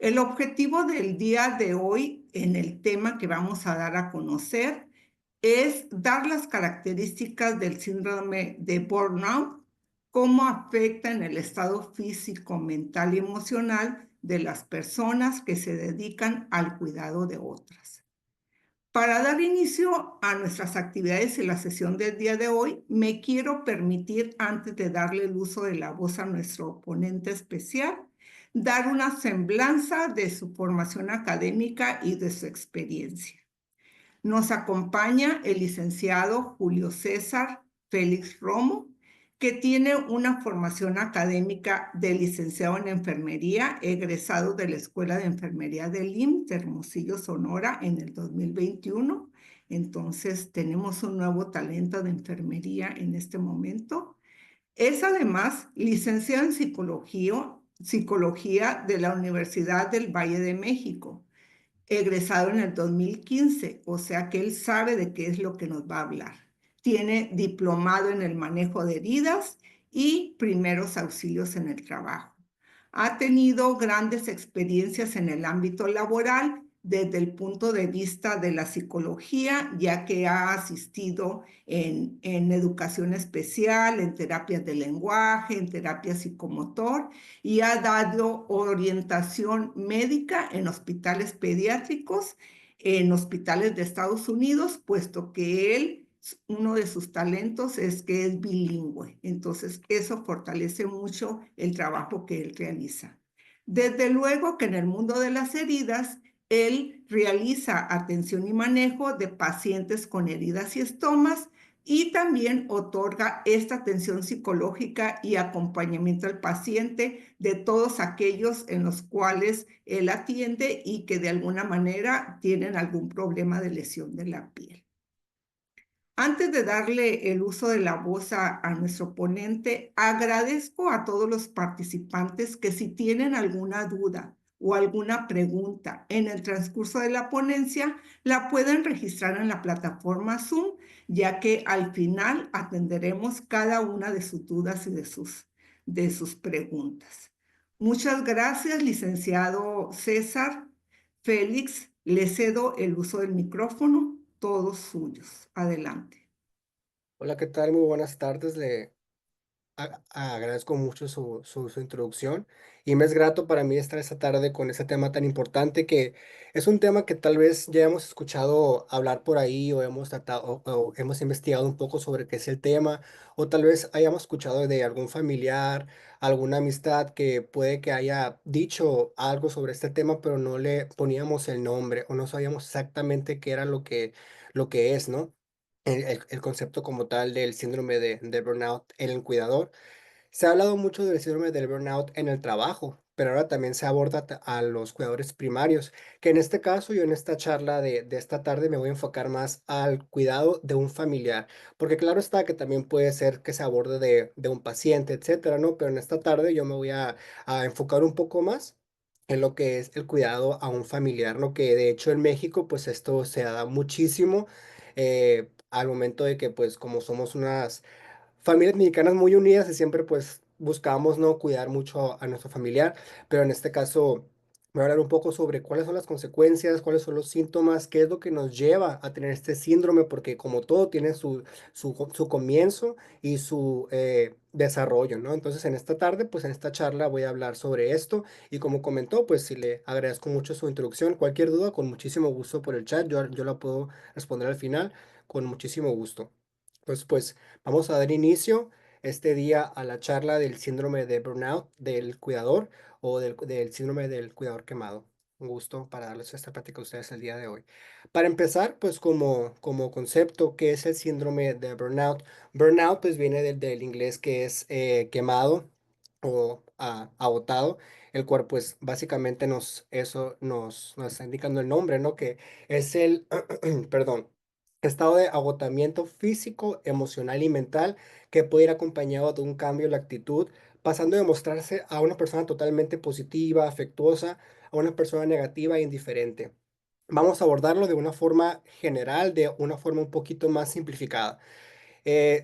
El objetivo del día de hoy en el tema que vamos a dar a conocer es dar las características del síndrome de burnout, cómo afecta en el estado físico, mental y emocional de las personas que se dedican al cuidado de otras. Para dar inicio a nuestras actividades en la sesión del día de hoy, me quiero permitir, antes de darle el uso de la voz a nuestro ponente especial, dar una semblanza de su formación académica y de su experiencia. Nos acompaña el licenciado Julio César Félix Romo, que tiene una formación académica de licenciado en enfermería, egresado de la Escuela de Enfermería del IMSS de Hermosillo, Sonora, en el 2021. Entonces, tenemos un nuevo talento de enfermería en este momento. Es además licenciado en psicología de la Universidad del Valle de México, egresado en el 2015, o sea que él sabe de qué es lo que nos va a hablar. Tiene diplomado en el manejo de heridas y primeros auxilios en el trabajo. Ha tenido grandes experiencias en el ámbito laboral desde el punto de vista de la psicología, ya que ha asistido en educación especial, en terapias de lenguaje, en terapia psicomotor, y ha dado orientación médica en hospitales pediátricos, en hospitales de Estados Unidos, puesto que él, uno de sus talentos es que es bilingüe. Entonces, eso fortalece mucho el trabajo que él realiza. Desde luego que en el mundo de las heridas, él realiza atención y manejo de pacientes con heridas y estomas, y también otorga esta atención psicológica y acompañamiento al paciente de todos aquellos en los cuales él atiende y que de alguna manera tienen algún problema de lesión de la piel. Antes de darle el uso de la voz a nuestro ponente, agradezco a todos los participantes que si tienen alguna duda o alguna pregunta en el transcurso de la ponencia, la pueden registrar en la plataforma Zoom, ya que al final atenderemos cada una de sus dudas y de sus preguntas. Muchas gracias, licenciado César Félix. Le cedo el uso del micrófono, todos suyos. Adelante. Hola, ¿qué tal? Muy buenas tardes. Agradezco mucho su introducción y me es grato para mí estar esta tarde con ese tema tan importante que es un tema que tal vez ya hemos escuchado hablar por ahí o hemos tratado o hemos investigado un poco sobre qué es el tema o tal vez hayamos escuchado de algún familiar, alguna amistad que puede que haya dicho algo sobre este tema, pero no le poníamos el nombre o no sabíamos exactamente qué era lo que es, ¿no? El concepto como tal del síndrome de burnout en el cuidador. Se ha hablado mucho del síndrome del burnout en el trabajo, pero ahora también se aborda a los cuidadores primarios, que en este caso yo en esta charla de esta tarde me voy a enfocar más al cuidado de un familiar, porque claro está que también puede ser que se aborde de un paciente, etcétera, ¿no? Pero en esta tarde yo me voy a enfocar un poco más en lo que es el cuidado a un familiar, ¿no? Que de hecho en México pues esto se da muchísimo al momento de que pues como somos unas familias mexicanas muy unidas y siempre pues buscamos no cuidar mucho a nuestro familiar, pero en este caso voy a hablar un poco sobre cuáles son las consecuencias, cuáles son los síntomas, qué es lo que nos lleva a tener este síndrome, porque como todo tiene su comienzo y su desarrollo, ¿no? Entonces en esta tarde, pues en esta charla voy a hablar sobre esto y como comentó, pues sí le agradezco mucho su introducción, cualquier duda con muchísimo gusto por el chat, yo la puedo responder al final con muchísimo gusto. Pues vamos a dar inicio este día a la charla del síndrome de burnout del cuidador o del síndrome del cuidador quemado. Un gusto para darles esta plática a ustedes el día de hoy. Para empezar, pues como concepto, ¿qué es el síndrome de burnout? Burnout pues viene del inglés que es quemado o agotado, el cual pues básicamente nos está indicando el nombre, ¿no? Que es el, perdón, estado de agotamiento físico, emocional y mental que puede ir acompañado de un cambio en la actitud, pasando de mostrarse a una persona totalmente positiva, afectuosa, a una persona negativa e indiferente. Vamos a abordarlo de una forma general, de una forma un poquito más simplificada.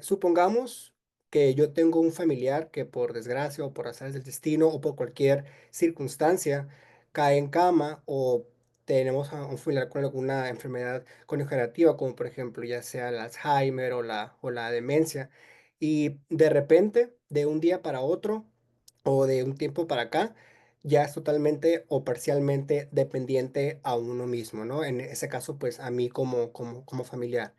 Supongamos que yo tengo un familiar que por desgracia o por azares del destino o por cualquier circunstancia cae en cama o tenemos a un familiar con alguna enfermedad congenitiva, como por ejemplo ya sea el Alzheimer o la demencia, y de repente, de un día para otro o de un tiempo para acá, ya es totalmente o parcialmente dependiente a uno mismo, ¿no? En ese caso, pues a mí como familiar.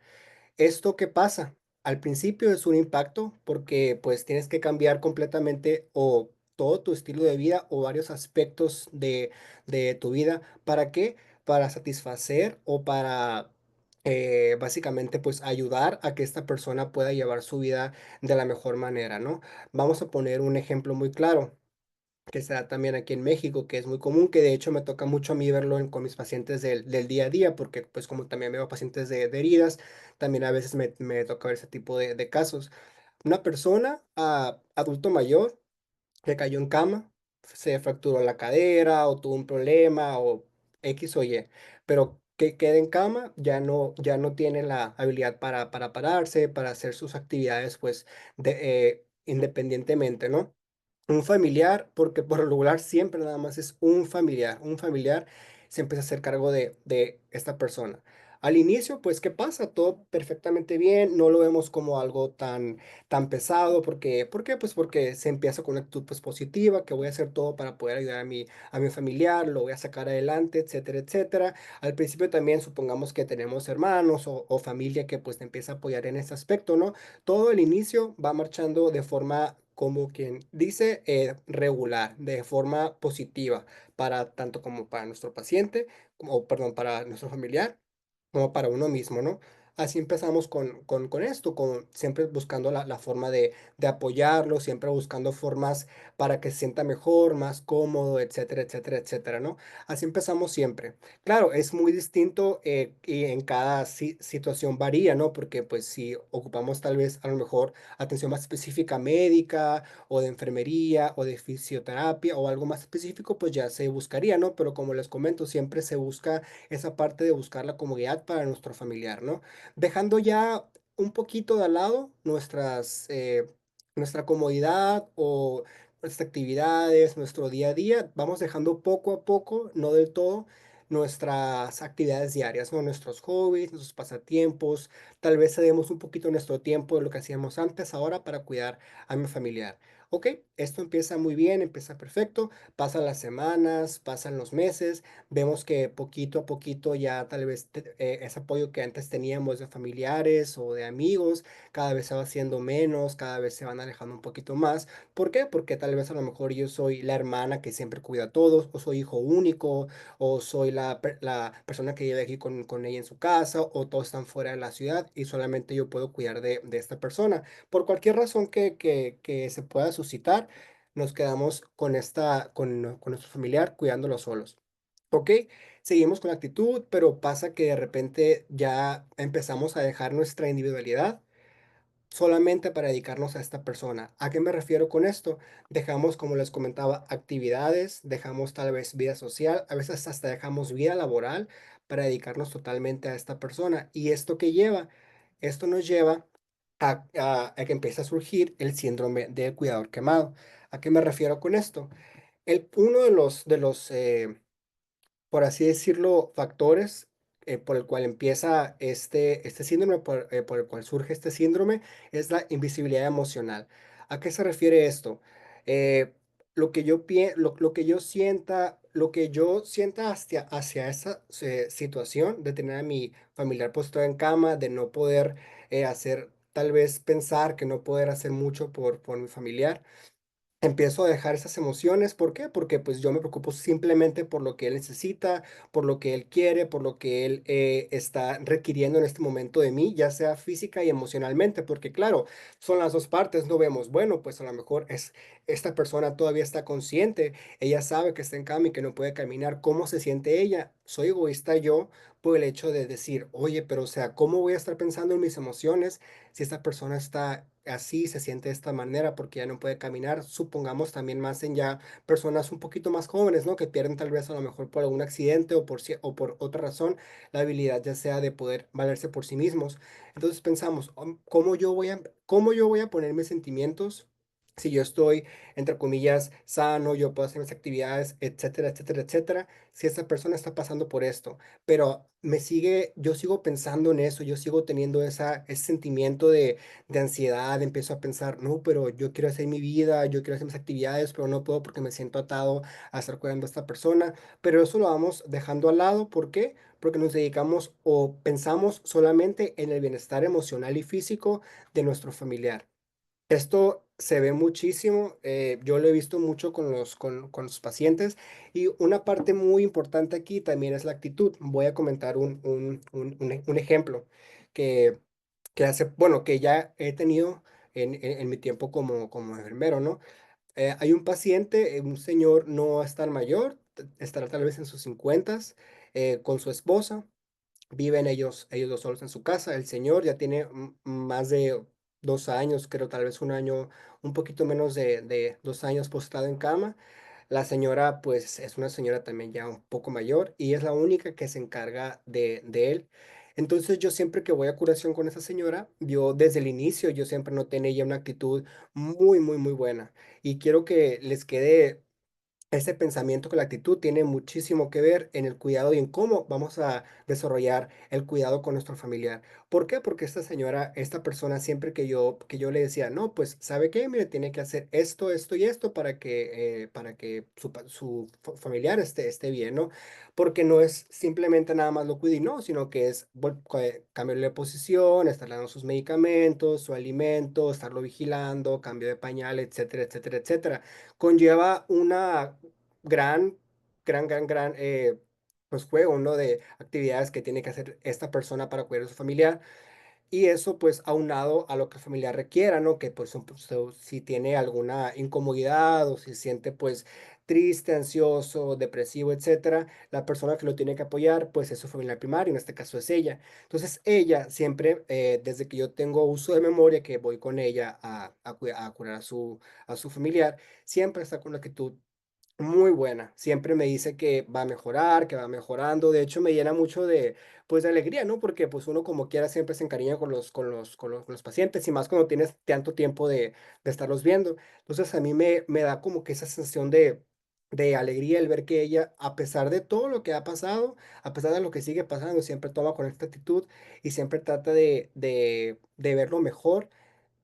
¿Esto qué pasa? Al principio es un impacto porque pues tienes que cambiar completamente o todo tu estilo de vida o varios aspectos de tu vida. ¿Para qué? Para satisfacer o para básicamente pues ayudar a que esta persona pueda llevar su vida de la mejor manera, ¿no? Vamos a poner un ejemplo muy claro que se da también aquí en México, que es muy común, que de hecho me toca mucho a mí verlo con mis pacientes del día a día, porque pues como también veo pacientes de heridas, también a veces me toca ver ese tipo de casos. Una persona, adulto mayor, que cayó en cama, se fracturó la cadera o tuvo un problema o X o Y, pero que quede en cama ya no tiene la habilidad para pararse, para hacer sus actividades pues independientemente, ¿no? Un familiar, porque por lo regular siempre nada más es un familiar se empieza a hacer cargo de esta persona. Al inicio, pues, ¿qué pasa? Todo perfectamente bien, no lo vemos como algo tan pesado, porque, ¿por qué? Pues porque se empieza con una actitud pues, positiva, que voy a hacer todo para poder ayudar a mi familiar, lo voy a sacar adelante, etcétera, etcétera. Al principio también supongamos que tenemos hermanos o familia que pues te empieza a apoyar en ese aspecto, ¿no? Todo el inicio va marchando de forma, como quien dice, regular, de forma positiva, para tanto como para nuestro paciente, como, perdón, para nuestro familiar, como para uno mismo, ¿no? Así empezamos con esto, con, siempre buscando la forma de apoyarlo, siempre buscando formas para que se sienta mejor, más cómodo, etcétera, etcétera, etcétera, ¿no? Así empezamos siempre. Claro, es muy distinto y en cada situación varía, ¿no? Porque pues si ocupamos tal vez a lo mejor atención más específica médica o de enfermería o de fisioterapia o algo más específico, pues ya se buscaría, ¿no? Pero como les comento, siempre se busca esa parte de buscar la comodidad para nuestro familiar, ¿no? Dejando ya un poquito de al lado nuestra comodidad o nuestras actividades, nuestro día a día, vamos dejando poco a poco, no del todo, nuestras actividades diarias, ¿no? Nuestros hobbies, nuestros pasatiempos, tal vez cedemos un poquito nuestro tiempo de lo que hacíamos antes ahora para cuidar a mi familiar. Ok, esto empieza muy bien, empieza perfecto, pasan las semanas, pasan los meses, vemos que poquito a poquito ya tal vez ese apoyo que antes teníamos de familiares o de amigos, cada vez se va haciendo menos, cada vez se van alejando un poquito más. ¿Por qué? Porque tal vez a lo mejor yo soy la hermana que siempre cuida a todos, o soy hijo único, o soy la persona que vive aquí con ella en su casa, o todos están fuera de la ciudad y solamente yo puedo cuidar de esta persona. Por cualquier razón que se pueda suscitar, nos quedamos con nuestro familiar cuidándolo solos. Ok, seguimos con la actitud, pero pasa que de repente ya empezamos a dejar nuestra individualidad solamente para dedicarnos a esta persona. ¿A qué me refiero con esto? Dejamos, como les comentaba, actividades, dejamos tal vez vida social, a veces hasta dejamos vida laboral para dedicarnos totalmente a esta persona. ¿Y esto qué lleva? Esto nos lleva a que empiece a surgir el síndrome del cuidador quemado. ¿A qué me refiero con esto? Uno de los por así decirlo, factores por el cual empieza este síndrome, por el cual surge este síndrome, es la invisibilidad emocional. ¿A qué se refiere esto? Eh, lo que yo sienta, hacia esa situación de tener a mi familiar postrado en cama, de no poder hacer, tal vez pensar que no poder hacer mucho por mi familiar. Empiezo a dejar esas emociones, ¿por qué? Porque pues yo me preocupo simplemente por lo que él necesita, por lo que él quiere, por lo que él está requiriendo en este momento de mí, ya sea física y emocionalmente, porque claro, son las dos partes, no vemos, bueno, pues a lo mejor esta persona todavía está consciente, ella sabe que está en cama y que no puede caminar, ¿cómo se siente ella? Soy egoísta yo por el hecho de decir, oye, pero o sea, ¿cómo voy a estar pensando en mis emociones si esta persona está así, se siente de esta manera porque ya no puede caminar? Supongamos también más en ya personas un poquito más jóvenes, ¿no? Que pierden tal vez a lo mejor por algún accidente o por otra razón la habilidad ya sea de poder valerse por sí mismos. Entonces pensamos, ¿cómo yo voy a poner mis sentimientos si yo estoy, entre comillas, sano, yo puedo hacer mis actividades, etcétera, etcétera, etcétera, si esa persona está pasando por esto, pero yo sigo pensando en eso, yo sigo teniendo ese sentimiento de ansiedad, empiezo a pensar, no, pero yo quiero hacer mi vida, yo quiero hacer mis actividades, pero no puedo porque me siento atado a estar cuidando a esta persona, pero eso lo vamos dejando al lado, ¿por qué? Porque nos dedicamos o pensamos solamente en el bienestar emocional y físico de nuestro familiar. Esto se ve muchísimo, yo lo he visto mucho con los pacientes y una parte muy importante aquí también es la actitud. Voy a comentar un ejemplo que, bueno, que ya he tenido en mi tiempo como enfermero, ¿no? Hay un paciente, un señor no es tan mayor, estará tal vez en sus 50, con su esposa. Viven ellos dos solos en su casa. El señor ya tiene más de 2 años, creo, tal vez un año, un poquito menos de 2 años postrado en cama. La señora, pues, es una señora también ya un poco mayor y es la única que se encarga de él. Entonces, yo siempre que voy a curación con esa señora, yo desde el inicio, yo siempre noté en ella una actitud muy, muy, muy buena. Y quiero que les quede ese pensamiento con la actitud tiene muchísimo que ver en el cuidado y en cómo vamos a desarrollar el cuidado con nuestro familiar. ¿Por qué? Porque esta señora, esta persona, siempre que yo le decía, no, pues, ¿sabe qué? Mire, tiene que hacer esto, esto y esto para que su familiar esté bien, ¿no? Porque no es simplemente nada más lo cuide y no, sino que es cambiarle de posición, estarle dando sus medicamentos, su alimento, estarlo vigilando, cambio de pañal, etcétera, etcétera, etcétera. Conlleva una gran, gran, pues, juego, ¿no? De actividades que tiene que hacer esta persona para cuidar a su familiar. Y eso, pues, aunado a lo que el familiar requiera, ¿no? Que, pues, si tiene alguna incomodidad o si siente, pues, triste, ansioso, depresivo, etcétera, la persona que lo tiene que apoyar, pues, es su familiar primario, en este caso es ella. Entonces, ella siempre, desde que yo tengo uso de memoria, que voy con ella a curar a su familiar, siempre está con la actitud muy buena. Siempre me dice que va a mejorar, que va mejorando. De hecho, me llena mucho pues, de alegría, ¿no? Porque, pues, uno como quiera siempre se encariña con los pacientes y más cuando tienes tanto tiempo de estarlos viendo. Entonces, a mí me da como que esa sensación de alegría el ver que ella, a pesar de todo lo que ha pasado, a pesar de lo que sigue pasando, siempre toma con esta actitud y siempre trata de ver lo mejor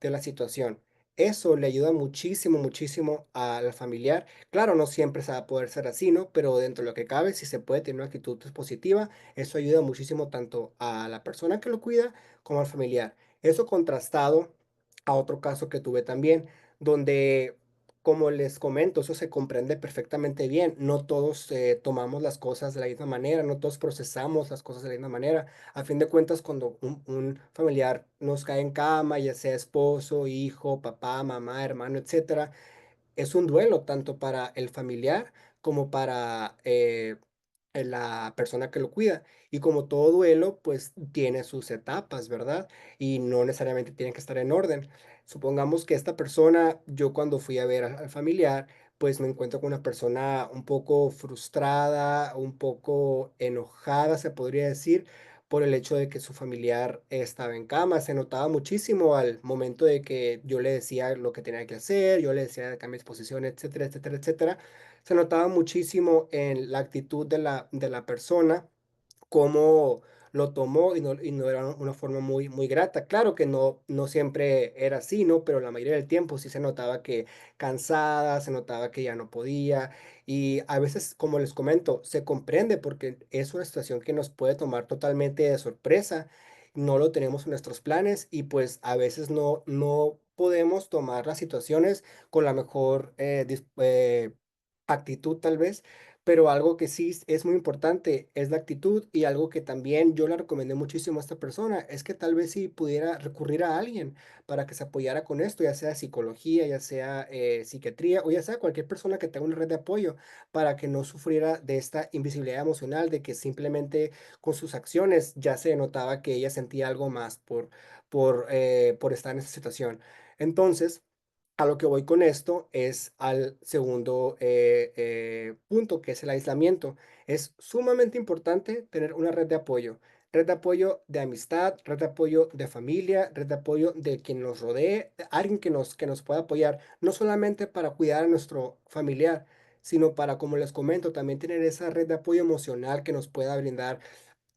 de la situación. Eso le ayuda muchísimo, muchísimo al familiar. Claro, no siempre se va a poder ser así, ¿no? Pero dentro de lo que cabe, si se puede tener una actitud pues, positiva, eso ayuda muchísimo tanto a la persona que lo cuida como al familiar. Eso contrastado a otro caso que tuve también, donde, como les comento, eso se comprende perfectamente bien. No todos tomamos las cosas de la misma manera, no todos procesamos las cosas de la misma manera. A fin de cuentas, cuando un familiar nos cae en cama, ya sea esposo, hijo, papá, mamá, hermano, etcétera, es un duelo tanto para el familiar como para la persona que lo cuida. Y como todo duelo, pues tiene sus etapas, ¿verdad? Y no necesariamente tienen que estar en orden. Supongamos que esta persona, yo cuando fui a ver al familiar, pues me encuentro con una persona un poco frustrada, un poco enojada, se podría decir, por el hecho de que su familiar estaba en cama. Se notaba muchísimo al momento de que yo le decía lo que tenía que hacer, yo le decía de cambiar de posición, etcétera, etcétera, etcétera. Se notaba muchísimo en la actitud de la persona cómo lo tomó y no era una forma muy, muy grata. Claro que no siempre era así, ¿no? Pero la mayoría del tiempo sí se notaba que cansada, se notaba que ya no podía. Y a veces, como les comento, se comprende porque es una situación que nos puede tomar totalmente de sorpresa. No lo tenemos en nuestros planes y pues a veces no podemos tomar las situaciones con la mejor actitud tal vez, pero algo que sí es muy importante es la actitud y algo que también yo le recomendé muchísimo a esta persona es que tal vez si pudiera recurrir a alguien para que se apoyara con esto, ya sea psicología, ya sea psiquiatría o ya sea cualquier persona que tenga una red de apoyo para que no sufriera de esta invisibilidad emocional, de que simplemente con sus acciones ya se notaba que ella sentía algo más por estar en esa situación. Entonces, a lo que voy con esto es al segundo punto, que es el aislamiento. Es sumamente importante tener una red de apoyo. red de apoyo de amistad, red de apoyo de familia, red de apoyo de quien nos rodee, alguien que nos pueda apoyar, no solamente para cuidar a nuestro familiar, sino para, como les comento, también tener esa red de apoyo emocional que nos pueda brindar,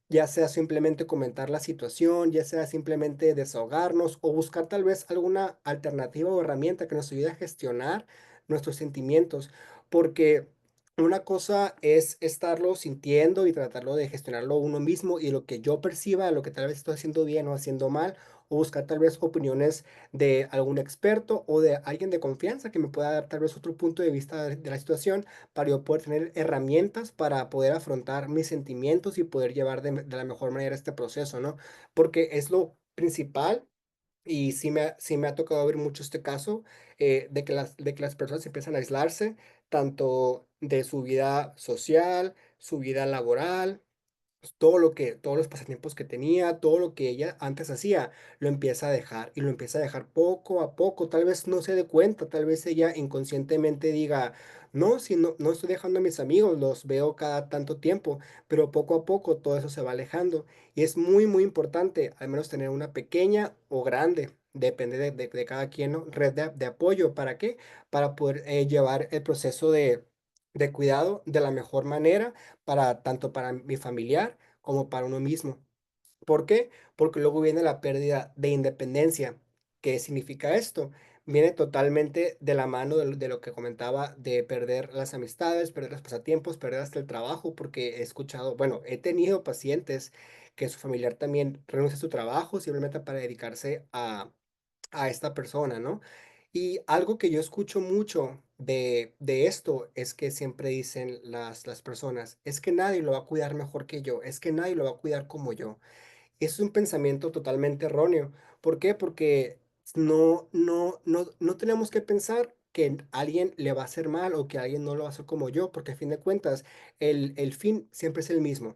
ya sea simplemente comentar la situación, ya sea simplemente desahogarnos o buscar tal vez alguna alternativa o herramienta que nos ayude a gestionar nuestros sentimientos, porque una cosa es estarlo sintiendo y tratarlo de gestionarlo uno mismo y lo que yo perciba, lo que tal vez estoy haciendo bien o haciendo mal, o buscar tal vez opiniones de algún experto o de alguien de confianza que me pueda dar tal vez otro punto de vista de la situación para yo poder tener herramientas para poder afrontar mis sentimientos y poder llevar de la mejor manera este proceso, ¿no? Porque es lo principal y sí me ha tocado ver mucho este caso, de que las personas empiezan a aislarse tanto de su vida social, su vida laboral, pues, todos los pasatiempos que tenía, todo lo que ella antes hacía, lo empieza a dejar y lo empieza a dejar poco a poco. Tal vez no se dé cuenta, tal vez ella inconscientemente diga, no, si no estoy dejando a mis amigos, los veo cada tanto tiempo, pero poco a poco todo eso se va alejando. Y es muy, muy importante, al menos tener una pequeña o grande, depende de cada quien, ¿no? Red de apoyo. ¿Para qué? Para poder llevar el proceso de cuidado de la mejor manera para tanto para mi familiar como para uno mismo. ¿Por qué? Porque luego viene la pérdida de independencia. ¿Qué significa esto? Viene totalmente de la mano de lo que comentaba de perder las amistades, perder los pasatiempos, perder hasta el trabajo, porque he escuchado, bueno, he tenido pacientes que su familiar también renuncia a su trabajo simplemente para dedicarse a esta persona, ¿no? Y algo que yo escucho mucho de esto es que siempre dicen las personas, es que nadie lo va a cuidar mejor que yo, es que nadie lo va a cuidar como yo. Es un pensamiento totalmente erróneo. ¿Por qué? Porque no tenemos que pensar que alguien le va a hacer mal o que alguien no lo va a hacer como yo, porque a fin de cuentas el fin siempre es el mismo,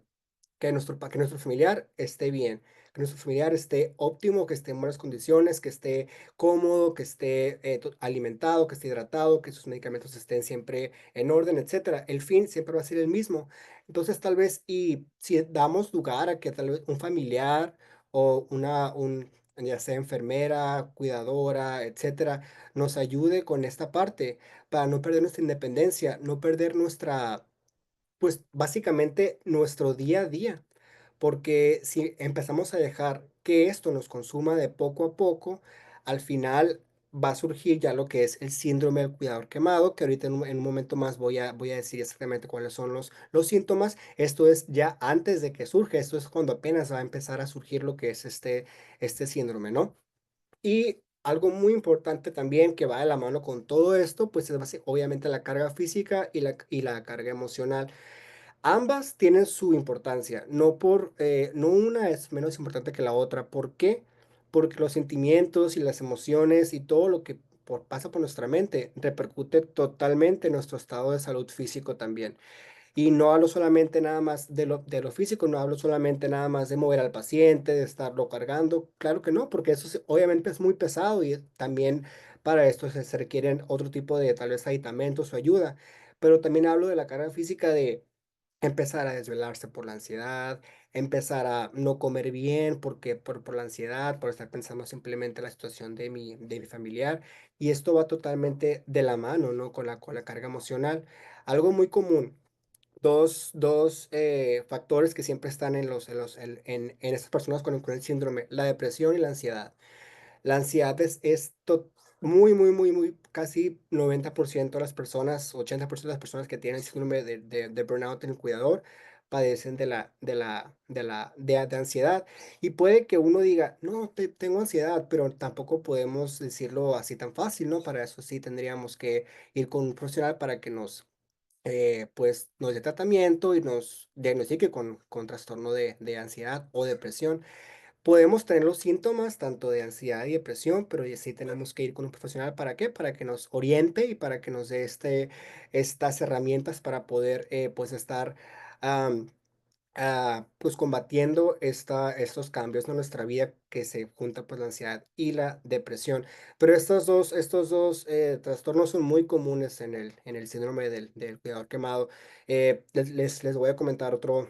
que nuestro familiar esté bien, que nuestro familiar esté óptimo, que esté en buenas condiciones, que esté cómodo, que esté alimentado, que esté hidratado, que sus medicamentos estén siempre en orden, etcétera. El fin siempre va a ser el mismo. Entonces, tal vez, y si damos lugar a que tal vez un familiar o ya sea enfermera, cuidadora, etcétera, nos ayude con esta parte para no perder nuestra independencia, no perder nuestra, pues básicamente nuestro día a día, porque si empezamos a dejar que esto nos consuma de poco a poco, al final va a surgir ya lo que es el síndrome del cuidador quemado, que ahorita en un momento más voy a decir exactamente cuáles son los síntomas. Esto es ya antes de que surge, esto es cuando apenas va a empezar a surgir lo que es este síndrome, ¿no? Y algo muy importante también que va de la mano con todo esto, pues es obviamente la carga física y la carga emocional. Ambas tienen su importancia, no una es menos importante que la otra. ¿Por qué? Porque los sentimientos y las emociones y todo lo que pasa por nuestra mente repercute totalmente en nuestro estado de salud físico también. Y no hablo solamente nada más de lo físico, no hablo solamente nada más de mover al paciente, de estarlo cargando. Claro que no, porque eso obviamente es muy pesado y también para esto se requieren otro tipo de tal vez aditamentos o ayuda. Pero también hablo de la carga física de empezar a desvelarse por la ansiedad, empezar a no comer bien porque por la ansiedad, por estar pensando simplemente en la situación de mi familiar. Y esto va totalmente de la mano, ¿no? Con la carga emocional. Algo muy común, dos factores que siempre están en estas personas con el síndrome, la depresión y la ansiedad. La ansiedad muy, muy, muy, muy, casi 90% de las personas, 80% de las personas que tienen síndrome de burnout en el cuidador padecen de ansiedad. Y puede que uno diga, no, tengo ansiedad, pero tampoco podemos decirlo así tan fácil, ¿no? Para eso sí tendríamos que ir con un profesional para que pues, nos dé tratamiento y nos diagnostique con trastorno de ansiedad o depresión. Podemos tener los síntomas tanto de ansiedad y depresión, pero sí tenemos que ir con un profesional. ¿Para qué? Para que nos oriente y para que nos dé estas herramientas para poder pues estar am, pues combatiendo estos cambios en nuestra vida que se junta pues la ansiedad y la depresión. Pero estos dos trastornos son muy comunes en el síndrome del cuidador quemado. Les voy a comentar otro.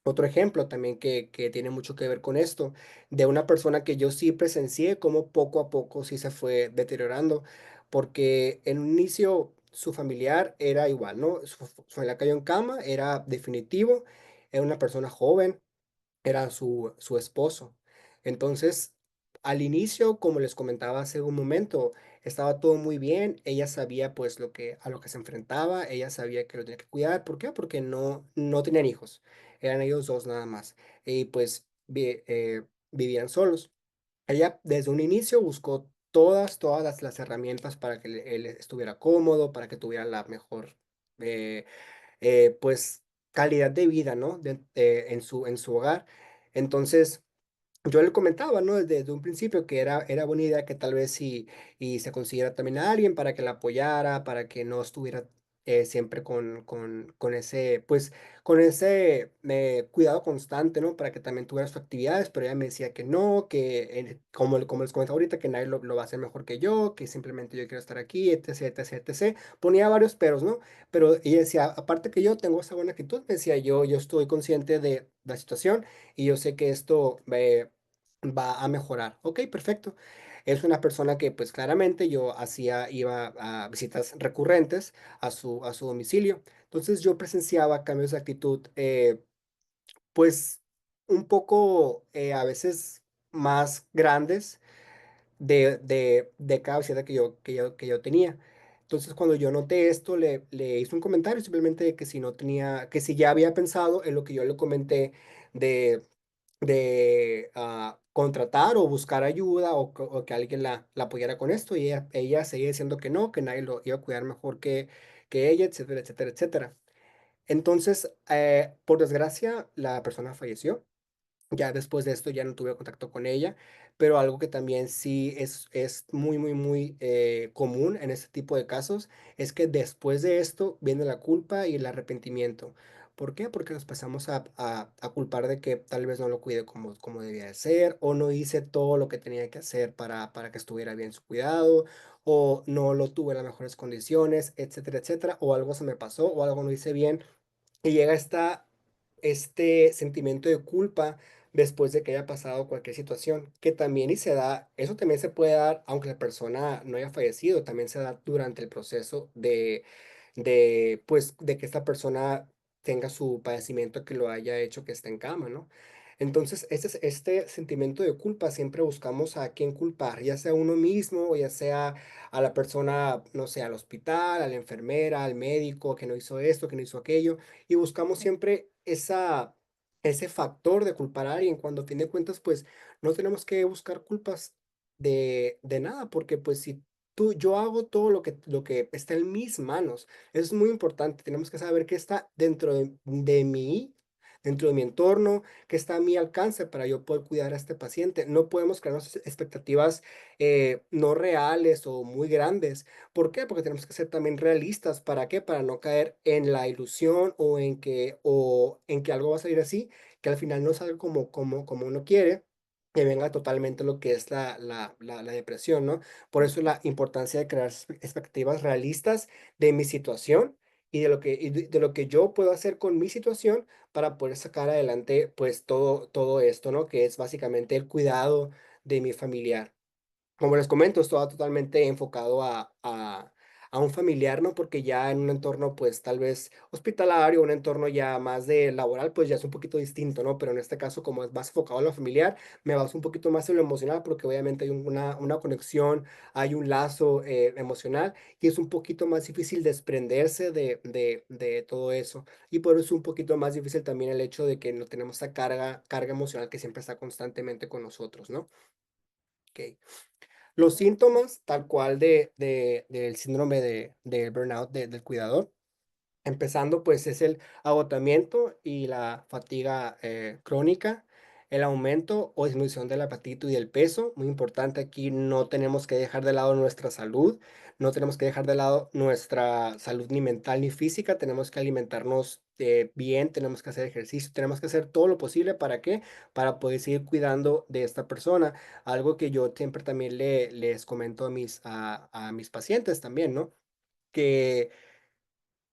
Otro ejemplo también que tiene mucho que ver con esto, de una persona que yo sí presencié cómo poco a poco sí se fue deteriorando, porque en un inicio su familiar era igual, ¿no? Su familiar cayó en cama, era definitivo, era una persona joven, era su esposo. Entonces, al inicio, como les comentaba hace un momento, estaba todo muy bien. Ella sabía, pues, a lo que se enfrentaba. Ella sabía que lo tenía que cuidar. ¿Por qué? Porque no tenían hijos. Eran ellos 2 nada más. Y, pues, vivían solos. Ella, desde un inicio, buscó todas las herramientas para que él estuviera cómodo, para que tuviera la mejor, eh pues, calidad de vida, ¿no? En su hogar. Entonces, yo le comentaba, ¿no? Desde un principio que era buena idea que tal vez y se consiguiera también a alguien para que la apoyara, para que no estuviera, siempre con ese, pues, con ese, cuidado constante, ¿no? Para que también tuviera sus actividades, pero ella me decía que no, que, como les comentaba ahorita, que nadie lo va a hacer mejor que yo, que simplemente yo quiero estar aquí, etc, etc, etc. Ponía varios peros, ¿no? Pero ella decía: "Aparte que yo tengo esa buena actitud", me decía: "Yo estoy consciente de la situación y yo sé que esto, va a mejorar". Okey, perfecto. Es una persona que, pues, claramente iba a visitas recurrentes a su domicilio. Entonces, yo presenciaba cambios de actitud, pues, un poco, a veces más grandes de cada visita que yo tenía. Entonces, cuando yo noté esto, le hice un comentario simplemente de que si no tenía que si ya había pensado en lo que yo le comenté de contratar o buscar ayuda o que alguien la apoyara con esto, y ella seguía diciendo que no, que nadie lo iba a cuidar mejor que ella, etcétera, etcétera, etcétera. Entonces, por desgracia, la persona falleció. Ya después de esto ya no tuve contacto con ella, pero algo que también sí es muy, muy, muy, común en este tipo de casos, es que después de esto viene la culpa y el arrepentimiento. ¿Por qué? Porque nos pasamos a culpar de que tal vez no lo cuide como debía de ser, o no hice todo lo que tenía que hacer para que estuviera bien su cuidado, o no lo tuve en las mejores condiciones, etcétera, etcétera, o algo se me pasó, o algo no hice bien. Y llega este sentimiento de culpa después de que haya pasado cualquier situación, que también y se da, eso también se puede dar, aunque la persona no haya fallecido, también se da durante el proceso pues, de que esta persona tenga su padecimiento que lo haya hecho que esté en cama, ¿no? Entonces, este sentimiento de culpa siempre buscamos a quién culpar, ya sea a uno mismo o ya sea a la persona, no sé, al hospital, a la enfermera, al médico que no hizo esto, que no hizo aquello, y buscamos siempre ese factor de culpar a alguien, cuando a fin de cuentas, pues no tenemos que buscar culpas de nada, porque pues si yo hago todo lo que está en mis manos, eso es muy importante, tenemos que saber qué está de mí, dentro de mi entorno, que está a mi alcance para yo poder cuidar a este paciente. No podemos crearnos expectativas no reales o muy grandes. ¿Por qué? Porque tenemos que ser también realistas. ¿Para qué? Para no caer en la ilusión o en que algo va a salir así, que al final no salga como uno quiere, que venga totalmente lo que es la depresión, ¿no? Por eso la importancia de crear expectativas realistas de mi situación y de lo que yo puedo hacer con mi situación para poder sacar adelante, pues, todo esto, ¿no? Que es básicamente el cuidado de mi familiar. Como les comento, estaba totalmente enfocado a un familiar, ¿no? Porque ya en un entorno, pues, tal vez hospitalario, un entorno ya más de laboral, pues, ya es un poquito distinto, ¿no? Pero en este caso, como es más enfocado a lo familiar, me baso un poquito más en lo emocional, porque obviamente hay una conexión, hay un lazo, emocional, y es un poquito más difícil desprenderse de todo eso. Y por eso es un poquito más difícil también el hecho de que no tenemos esa carga emocional que siempre está constantemente con nosotros, ¿no? Okey. Los síntomas, tal cual del síndrome de burnout del cuidador, empezando, pues, es el agotamiento y la fatiga, crónica, el aumento o disminución del apetito y del peso. Muy importante aquí, no tenemos que dejar de lado nuestra salud, no tenemos que dejar de lado nuestra salud ni mental ni física, tenemos que alimentarnos, bien, tenemos que hacer ejercicio, tenemos que hacer todo lo posible, ¿para qué? Para poder seguir cuidando de esta persona. Algo que yo siempre también les comento a mis pacientes también, ¿no? Que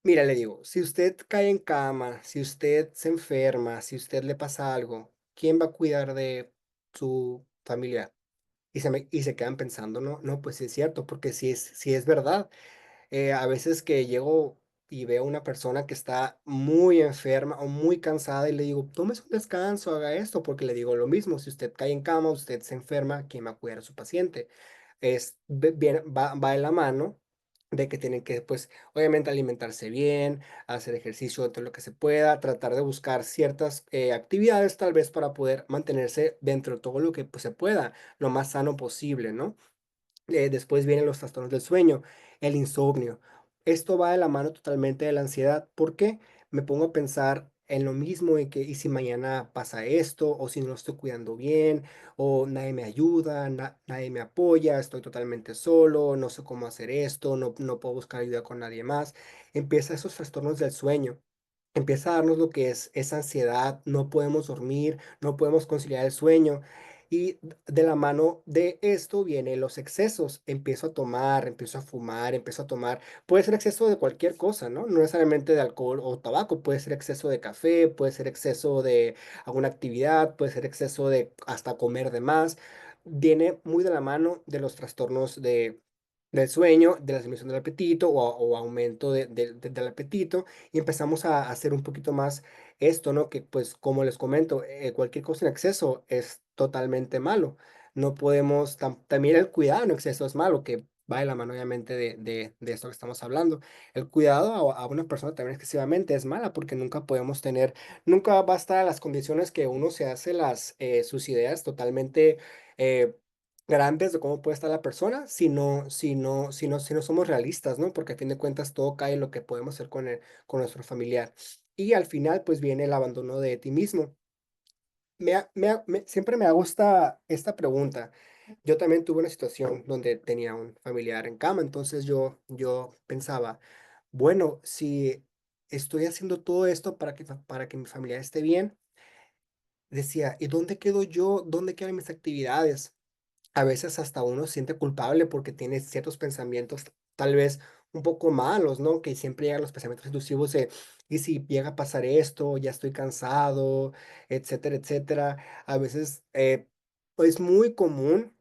Mira, le digo, si usted cae en cama, si usted se enferma, si usted le pasa algo, ¿quién va a cuidar de su familiar? Y se quedan pensando, no, no, pues sí es cierto, porque sí es verdad. A veces que llego y veo una persona que está muy enferma o muy cansada y le digo, tómese un descanso, haga esto, porque le digo lo mismo, si usted cae en cama, usted se enferma, ¿quién va a cuidar a su paciente? Va en la mano de que tienen que, pues, obviamente alimentarse bien, hacer ejercicio dentro de lo que se pueda, tratar de buscar ciertas actividades tal vez para poder mantenerse dentro de todo lo que pues, se pueda, lo más sano posible, ¿no? Después vienen los trastornos del sueño, el insomnio. Esto va de la mano totalmente de la ansiedad. ¿Por qué? Me pongo a pensar en lo mismo, y que, ¿y si mañana pasa esto? O si no estoy cuidando bien, o nadie me ayuda, nadie me apoya, estoy totalmente solo, no sé cómo hacer esto, no puedo buscar ayuda con nadie más. Empieza esos trastornos del sueño. Empieza a darnos lo que es esa ansiedad, no podemos dormir, no podemos conciliar el sueño. Y de la mano de esto vienen los excesos. Empiezo a tomar, empiezo a fumar, empiezo a tomar. Puede ser exceso de cualquier cosa, ¿no? No necesariamente de alcohol o tabaco. Puede ser exceso de café, puede ser exceso de alguna actividad, puede ser exceso de hasta comer de más. Viene muy de la mano de los trastornos del sueño, de la disminución del apetito o aumento del apetito, y empezamos a hacer un poquito más esto, ¿no? Que pues como les comento, cualquier cosa en exceso es totalmente malo. No podemos, también el cuidado en exceso es malo, que va de la mano obviamente de esto que estamos hablando. El cuidado a una persona también excesivamente es mala porque nunca podemos tener, nunca va a estar a las condiciones que uno se hace sus ideas totalmente eh, grandes de cómo puede estar la persona si no somos realistas, ¿no? Porque a fin de cuentas todo cae en lo que podemos hacer con nuestro familiar. Y al final, pues viene el abandono de ti mismo. Siempre me ha gustado esta pregunta. Yo también tuve una situación donde tenía un familiar en cama, entonces yo pensaba, bueno, si estoy haciendo todo esto para que mi familiar esté bien, decía, ¿y dónde quedo yo? ¿Dónde quedan mis actividades? A veces hasta uno se siente culpable porque tiene ciertos pensamientos tal vez un poco malos, ¿no? Que siempre llegan los pensamientos intrusivos de, ¿y si llega a pasar esto? Ya estoy cansado, etcétera, etcétera. A veces es muy común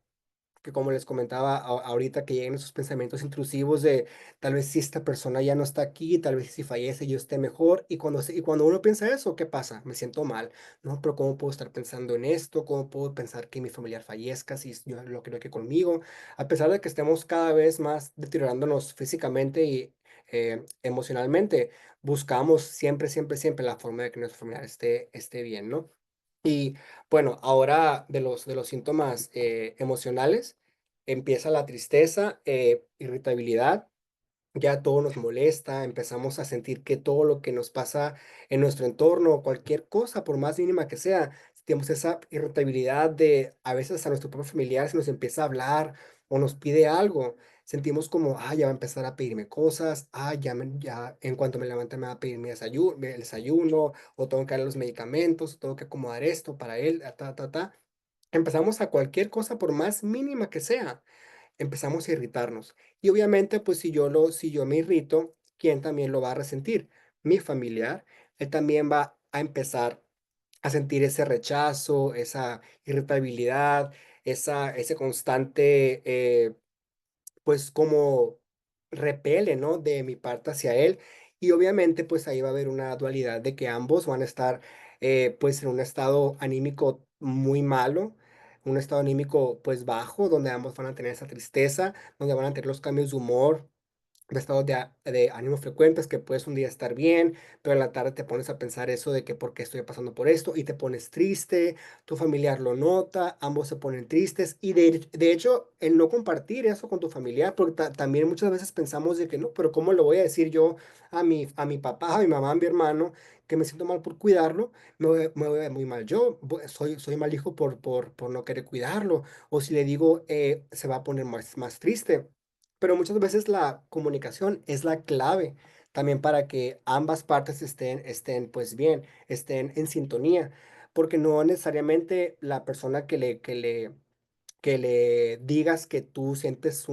que, como les comentaba ahorita, que lleguen esos pensamientos intrusivos de tal vez si esta persona ya no está aquí, tal vez si fallece yo esté mejor. Y cuando uno piensa eso, ¿qué pasa? Me siento mal, ¿no? Pero ¿cómo puedo estar pensando en esto? ¿Cómo puedo pensar que mi familiar fallezca si yo lo creo que conmigo? A pesar de que estemos cada vez más deteriorándonos físicamente y emocionalmente, buscamos siempre, siempre, siempre la forma de que nuestro familiar esté bien, ¿no? Y bueno, ahora de los síntomas emocionales, empieza la tristeza, irritabilidad, ya todo nos molesta, empezamos a sentir que todo lo que nos pasa en nuestro entorno, cualquier cosa, por más mínima que sea, tenemos esa irritabilidad de a veces a nuestro propio familiar se nos empieza a hablar o nos pide algo, sentimos como, ah, ya va a empezar a pedirme cosas, ah, ya en cuanto me levante me va a pedir el desayuno, o tengo que darle los medicamentos, o tengo que acomodar esto para él, ta. Empezamos a cualquier cosa por más mínima que sea, empezamos a irritarnos. Y obviamente, pues si yo me irrito, ¿quién también lo va a resentir? Mi familiar. Él también va a empezar a sentir ese rechazo, esa irritabilidad, ese constante, pues como repele, ¿no? De mi parte hacia él. Y obviamente, pues ahí va a haber una dualidad de que ambos van a estar, pues en un estado anímico muy malo, un estado anímico pues bajo, donde ambos van a tener esa tristeza, donde van a tener los cambios de humor, de estados de ánimo frecuentes, que puedes un día estar bien, pero en la tarde te pones a pensar eso de que por qué estoy pasando por esto y te pones triste, tu familiar lo nota, ambos se ponen tristes y de hecho el no compartir eso con tu familiar, porque también muchas veces pensamos de que no, pero ¿cómo lo voy a decir yo a mi papá, a mi mamá, a mi hermano, que me siento mal por cuidarlo? Me voy a ver muy mal yo, soy mal hijo por no querer cuidarlo, o si le digo, se va a poner más triste. Pero muchas veces la comunicación es la clave también para que ambas partes estén pues bien, estén en sintonía, porque no necesariamente la persona que le digas que tú sientes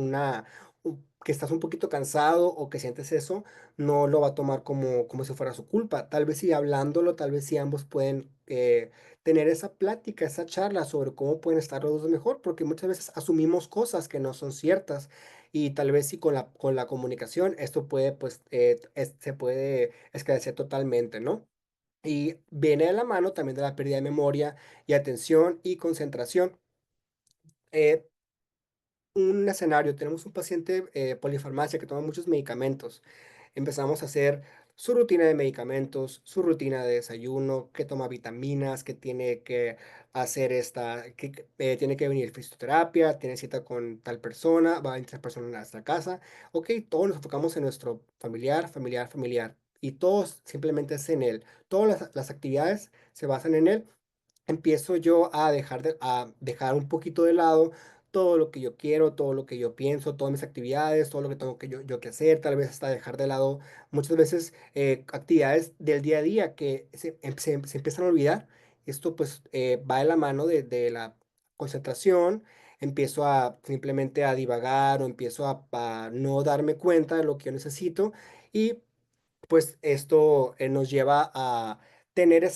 que estás un poquito cansado o que sientes eso, no lo va a tomar como si fuera su culpa. Tal vez si hablándolo, tal vez si ambos pueden tener esa plática, esa charla sobre cómo pueden estar los dos mejor, porque muchas veces asumimos cosas que no son ciertas y tal vez si con la comunicación esto puede, pues, se puede esclarecer totalmente, ¿no? Y viene de la mano también de la pérdida de memoria y atención y concentración. Eh, un escenario, tenemos un paciente polifarmacia que toma muchos medicamentos. Empezamos a hacer su rutina de medicamentos, su rutina de desayuno, que toma vitaminas, que tiene que hacer tiene que venir fisioterapia, tiene cita con tal persona, va a entrar persona a nuestra casa. Ok, todos nos enfocamos en nuestro familiar, familiar, familiar. Y todos simplemente es en él. Todas las actividades se basan en él. Empiezo yo a dejar un poquito de lado todo lo que yo quiero, todo lo que yo pienso, todas mis actividades, todo lo que tengo yo que hacer, tal vez hasta dejar de lado muchas veces actividades del día a día que se empiezan a olvidar. Esto pues va de la mano de la concentración, empiezo a simplemente a divagar o empiezo a no darme cuenta de lo que yo necesito y pues esto nos lleva a tener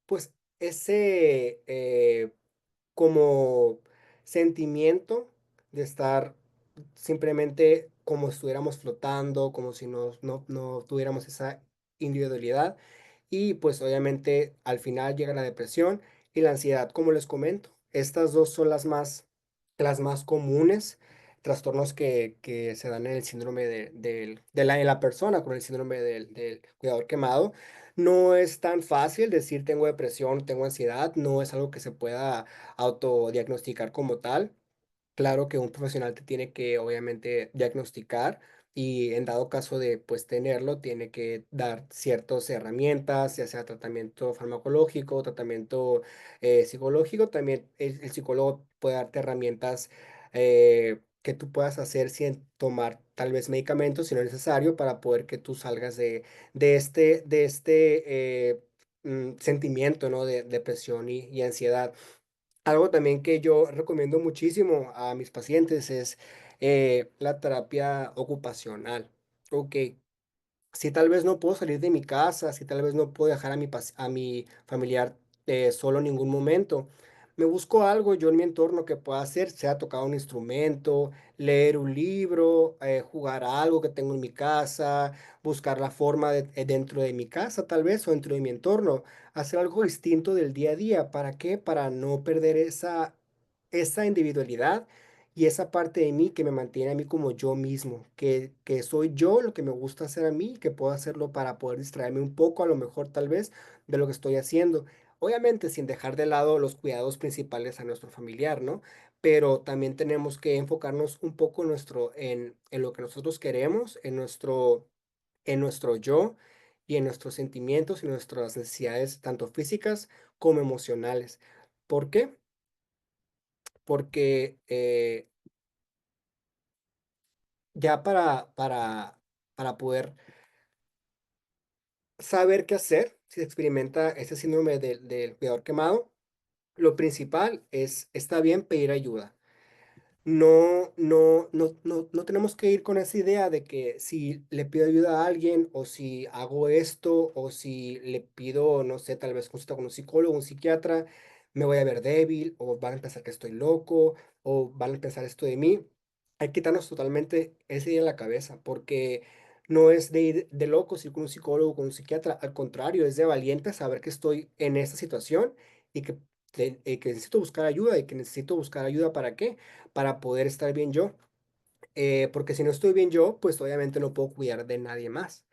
pues ese como sentimiento de estar simplemente como si estuviéramos flotando, como si no tuviéramos esa individualidad. Y pues obviamente al final llega la depresión y la ansiedad, como les comento. Estas dos son las más comunes trastornos que se dan en el síndrome de la persona con el síndrome del cuidador quemado. No es tan fácil decir tengo depresión, tengo ansiedad, no es algo que se pueda autodiagnosticar como tal. Claro que un profesional te tiene que obviamente diagnosticar y en dado caso de pues tenerlo, tiene que dar ciertas herramientas, ya sea tratamiento farmacológico, tratamiento psicológico. También el psicólogo puede darte herramientas que tú puedas hacer sin tomar tal vez medicamentos si no es necesario para poder que tú salgas de este sentimiento, ¿no? De depresión y ansiedad. Algo también que yo recomiendo muchísimo a mis pacientes es la terapia ocupacional. Ok, si tal vez no puedo salir de mi casa, si tal vez no puedo dejar a mi familiar solo en ningún momento, me busco algo yo en mi entorno que pueda hacer, sea tocar un instrumento, leer un libro, jugar a algo que tengo en mi casa, buscar la forma dentro de mi casa tal vez o dentro de mi entorno, hacer algo distinto del día a día. ¿Para qué? Para no perder esa individualidad y esa parte de mí que me mantiene a mí como yo mismo, que soy yo lo que me gusta hacer a mí, que puedo hacerlo para poder distraerme un poco, a lo mejor tal vez, de lo que estoy haciendo. Obviamente sin dejar de lado los cuidados principales a nuestro familiar, ¿no? Pero también tenemos que enfocarnos un poco en lo que nosotros queremos, en nuestro yo y en nuestros sentimientos y nuestras necesidades, tanto físicas como emocionales. ¿Por qué? Porque ya para poder saber qué hacer si se experimenta ese síndrome del cuidador quemado, lo principal es, está bien pedir ayuda. No tenemos que ir con esa idea de que si le pido ayuda a alguien o si hago esto o si le pido, no sé, tal vez consulta con un psicólogo, un psiquiatra, me voy a ver débil o van a pensar que estoy loco o van a pensar esto de mí. Hay que quitarnos totalmente esa idea de la cabeza porque no es de ir de locos ir con un psicólogo, con un psiquiatra, al contrario, es de valiente saber que estoy en esta situación y que necesito buscar ayuda y que necesito buscar ayuda ¿para qué? Para poder estar bien yo. Porque si no estoy bien yo, pues obviamente no puedo cuidar de nadie más.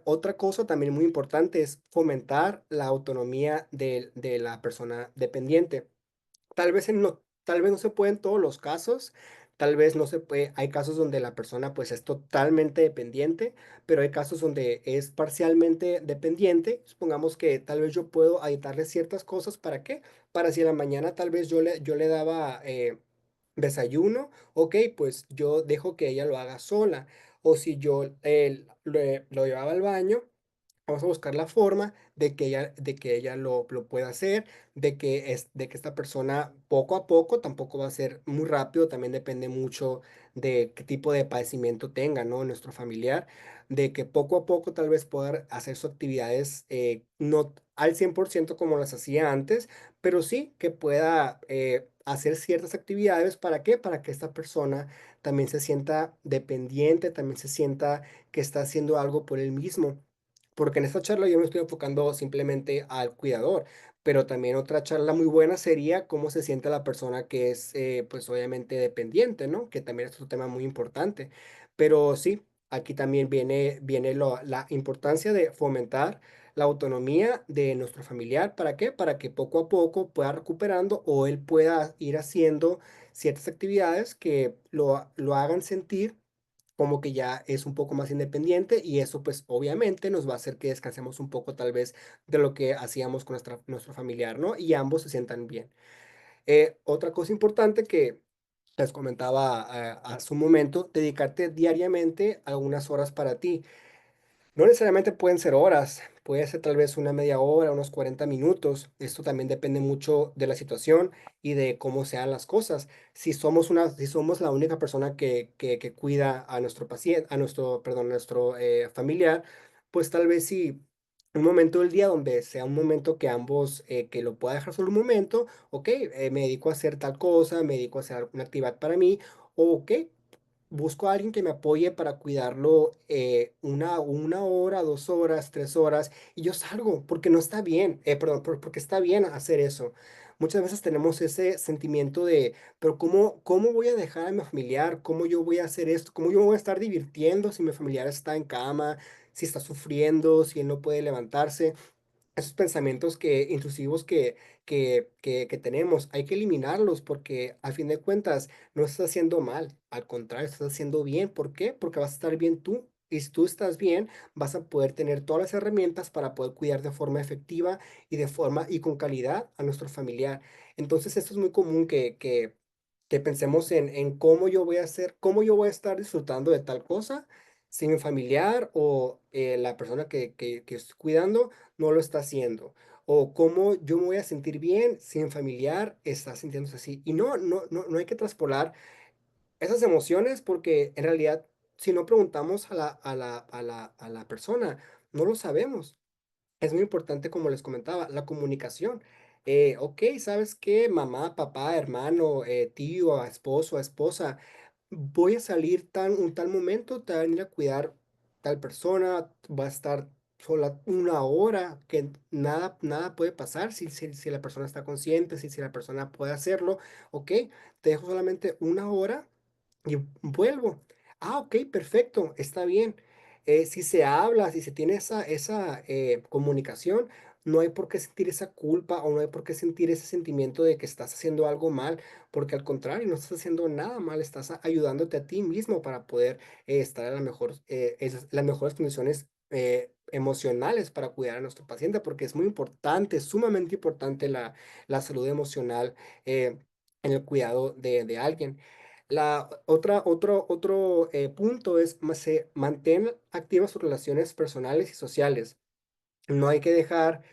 Otra cosa también muy importante es fomentar la autonomía de la persona dependiente. Tal vez no se puede en todos los casos, tal vez no se puede, hay casos donde la persona pues es totalmente dependiente, pero hay casos donde es parcialmente dependiente. Supongamos que tal vez yo puedo editarle ciertas cosas, ¿para qué? Para si en la mañana tal vez yo le daba desayuno, ok, pues yo dejo que ella lo haga sola, o si yo lo llevaba al baño, Vamos a buscar la forma de que ella lo pueda hacer, de que esta persona poco a poco, tampoco va a ser muy rápido, también depende mucho de qué tipo de padecimiento tenga, ¿no? Nuestro familiar, de que poco a poco tal vez pueda hacer sus actividades, no al 100% como las hacía antes, pero sí que pueda, hacer ciertas actividades, ¿para qué? Para que esta persona también se sienta dependiente, también se sienta que está haciendo algo por él mismo. Porque en esta charla yo me estoy enfocando simplemente al cuidador, pero también otra charla muy buena sería cómo se siente la persona que es, pues obviamente dependiente, ¿no? Que también es un tema muy importante. Pero sí, aquí también viene la importancia de fomentar la autonomía de nuestro familiar. ¿Para qué? Para que poco a poco pueda recuperando o él pueda ir haciendo ciertas actividades que lo hagan sentir como que ya es un poco más independiente y eso pues obviamente nos va a hacer que descansemos un poco tal vez de lo que hacíamos con nuestro familiar, ¿no? Y ambos se sientan bien. Otra cosa importante que les comentaba hace un momento, dedicarte diariamente algunas horas para ti. No necesariamente pueden ser horas, puede ser tal vez una media hora, unos 40 minutos. Esto también depende mucho de la situación y de cómo sean las cosas. Si somos la única persona que cuida a nuestro paciente, perdón, nuestro familiar, pues tal vez sí, un momento del día donde sea un momento que ambos, que lo pueda dejar solo un momento, ok, me dedico a hacer tal cosa, me dedico a hacer alguna actividad para mí, o ok, busco a alguien que me apoye para cuidarlo, una hora, 2 horas, 3 horas, y yo salgo, porque no está bien, perdón, porque está bien hacer eso. Muchas veces tenemos ese sentimiento de, pero ¿cómo voy a dejar a mi familiar? ¿Cómo yo voy a hacer esto? ¿Cómo yo me voy a estar divirtiendo si mi familiar está en cama, si está sufriendo, si él no puede levantarse? Esos pensamientos intrusivos que tenemos, hay que eliminarlos porque a fin de cuentas no estás haciendo mal, al contrario, estás haciendo bien. ¿Por qué? Porque vas a estar bien tú. Y si tú estás bien, vas a poder tener todas las herramientas para poder cuidar de forma efectiva y de forma y con calidad a nuestro familiar. Entonces, esto es muy común que pensemos en cómo yo voy a hacer, cómo yo voy a estar disfrutando de tal cosa si mi familiar o la persona que estoy cuidando no lo está haciendo. O cómo yo me voy a sentir bien si mi familiar está sintiéndose así. Y no hay que traspolar esas emociones porque en realidad, si no preguntamos a la persona, no lo sabemos. Es muy importante, como les comentaba, la comunicación. Ok, ¿sabes qué? Mamá, papá, hermano, tío, esposo, esposa, voy a salir un tal momento, te va a venir a cuidar tal persona, va a estar sola una hora, que nada puede pasar si la persona está consciente, si la persona puede hacerlo. Ok, te dejo solamente una hora y vuelvo. Ah, ok, perfecto, está bien. Si se habla, si se tiene esa comunicación, no hay por qué sentir esa culpa o no hay por qué sentir ese sentimiento de que estás haciendo algo mal, porque al contrario, no estás haciendo nada mal, estás ayudándote a ti mismo para poder estar en las mejores condiciones emocionales para cuidar a nuestro paciente, porque es muy importante, sumamente importante la salud emocional en el cuidado de alguien. Otro punto es mantén activas sus relaciones personales y sociales. No hay que dejar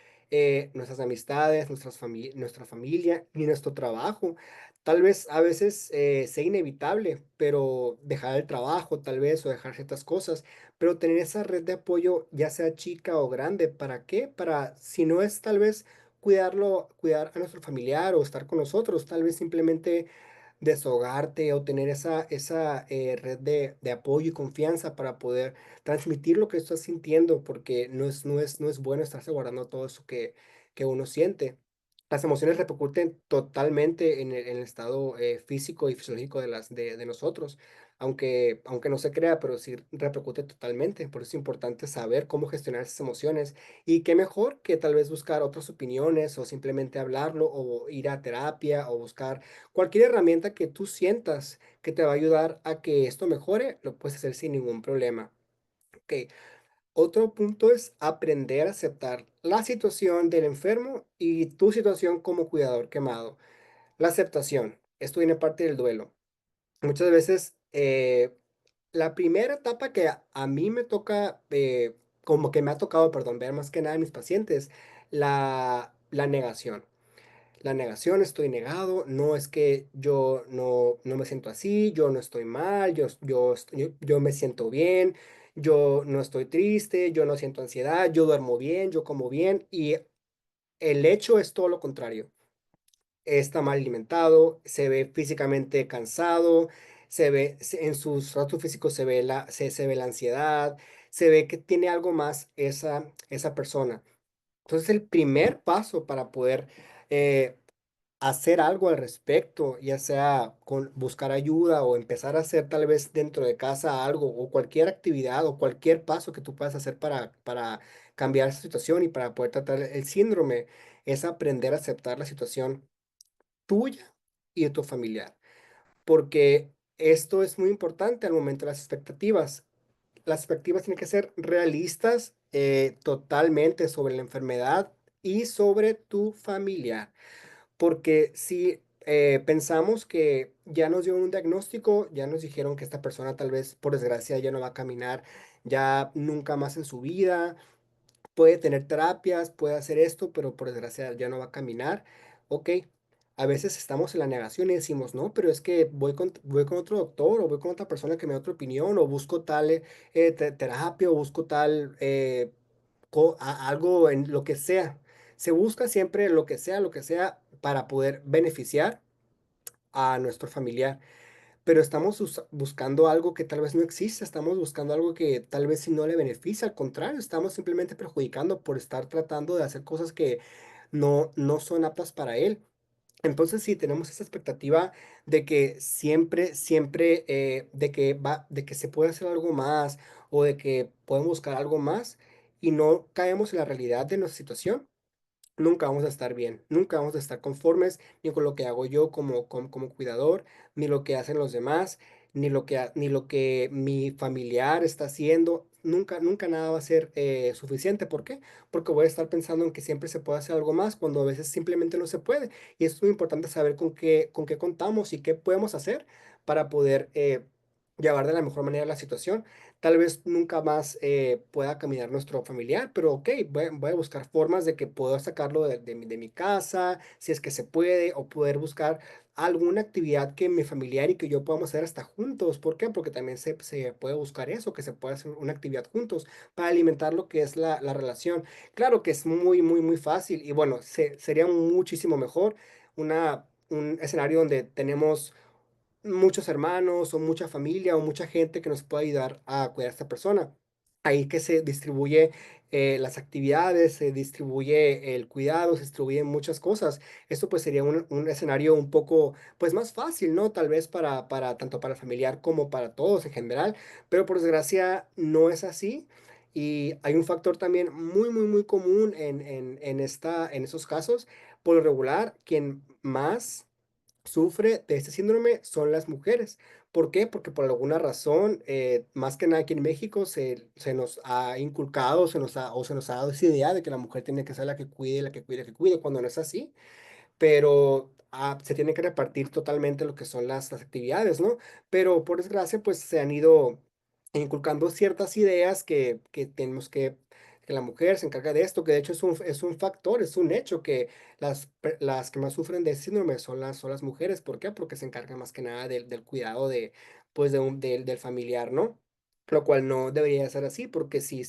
nuestras amistades, nuestra familia, ni nuestro trabajo. Tal vez a veces sea inevitable, pero dejar el trabajo tal vez o dejar ciertas cosas, pero tener esa red de apoyo, ya sea chica o grande, ¿para qué? Para, si no es tal vez cuidar a nuestro familiar o estar con nosotros, tal vez simplemente desahogarte o tener esa red de apoyo y confianza para poder transmitir lo que estás sintiendo, porque no es bueno estarse guardando todo eso que uno siente. Las emociones repercuten totalmente en el estado físico y fisiológico de nosotros, aunque no se crea, pero sí repercute totalmente. Por eso es importante saber cómo gestionar esas emociones y qué mejor que tal vez buscar otras opiniones o simplemente hablarlo o ir a terapia o buscar cualquier herramienta que tú sientas que te va a ayudar a que esto mejore, lo puedes hacer sin ningún problema. Ok, otro punto es aprender a aceptar la situación del enfermo y tu situación como cuidador quemado. La aceptación, esto viene parte del duelo. Muchas veces, la primera etapa que a mí me toca como que me ha tocado, perdón, ver más que nada en mis pacientes, la negación. La negación, estoy negado, no es que yo no me siento así, yo no estoy mal, yo me siento bien, yo no estoy triste, yo no siento ansiedad, yo duermo bien, yo como bien, y el hecho es todo lo contrario. Está mal alimentado, se ve físicamente cansado, en sus rasgos físicos se ve la ansiedad, se ve que tiene algo más esa persona. Entonces, el primer paso para poder, hacer algo al respecto, ya sea con buscar ayuda o empezar a hacer tal vez dentro de casa algo o cualquier actividad o cualquier paso que tú puedas hacer para cambiar esa situación y para poder tratar el síndrome, es aprender a aceptar la situación tuya y de tu familiar, porque esto es muy importante al momento de las expectativas. Las expectativas tienen que ser realistas, totalmente sobre la enfermedad y sobre tu familiar. Porque si pensamos que ya nos dieron un diagnóstico, ya nos dijeron que esta persona tal vez por desgracia ya no va a caminar ya nunca más en su vida, puede tener terapias, puede hacer esto, pero por desgracia ya no va a caminar. Ok, a veces estamos en la negación y decimos, no, pero es que voy con otro doctor o voy con otra persona que me da otra opinión o busco tal terapia o busco tal algo en lo que sea. Se busca siempre lo que sea para poder beneficiar a nuestro familiar, pero estamos buscando algo que tal vez no existe, estamos buscando algo que tal vez si no le beneficia, al contrario, estamos simplemente perjudicando por estar tratando de hacer cosas que no son aptas para él. Entonces, sí, tenemos esa expectativa de que siempre, de que se puede hacer algo más o de que podemos buscar algo más y no caemos en la realidad de nuestra situación. Nunca vamos a estar bien, nunca vamos a estar conformes ni con lo que hago yo como cuidador, ni lo que hacen los demás, ni lo que mi familiar está haciendo. Nunca nada va a ser suficiente. ¿Por qué? Porque voy a estar pensando en que siempre se puede hacer algo más cuando a veces simplemente no se puede. Y es muy importante saber con qué contamos y qué podemos hacer para poder llevar de la mejor manera la situación. Tal vez nunca más pueda caminar nuestro familiar, pero ok, voy a buscar formas de que puedo sacarlo de mi casa, si es que se puede, o poder buscar alguna actividad que mi familiar y que yo podamos hacer hasta juntos. ¿Por qué? Porque también se puede buscar eso, que se pueda hacer una actividad juntos para alimentar lo que es la relación. Claro que es muy fácil y bueno, sería muchísimo mejor un escenario donde tenemos muchos hermanos o mucha familia o mucha gente que nos pueda ayudar a cuidar a esta persona. Ahí que se distribuye las actividades, se distribuye el cuidado, se distribuyen muchas cosas. Esto pues sería un escenario un poco pues más fácil, ¿no? Tal vez para tanto para el familiar como para todos en general, pero por desgracia no es así. Y hay un factor también muy común en esos casos. Por lo regular, quien más sufre de este síndrome son las mujeres. ¿Por qué? Porque por alguna razón, más que nada aquí en México, se nos ha inculcado, se nos ha dado esa idea de que la mujer tiene que ser la que cuide, la que cuide, la que cuide, cuando no es así, pero se tiene que repartir totalmente lo que son las actividades, ¿no? Pero por desgracia, pues se han ido inculcando ciertas ideas que tenemos que la mujer se encarga de esto, que de hecho es un factor, es un hecho que las que más sufren de este síndrome son las mujeres. ¿Por qué? Porque se encargan más que nada del cuidado pues del familiar, ¿no? Lo cual no debería ser así, porque si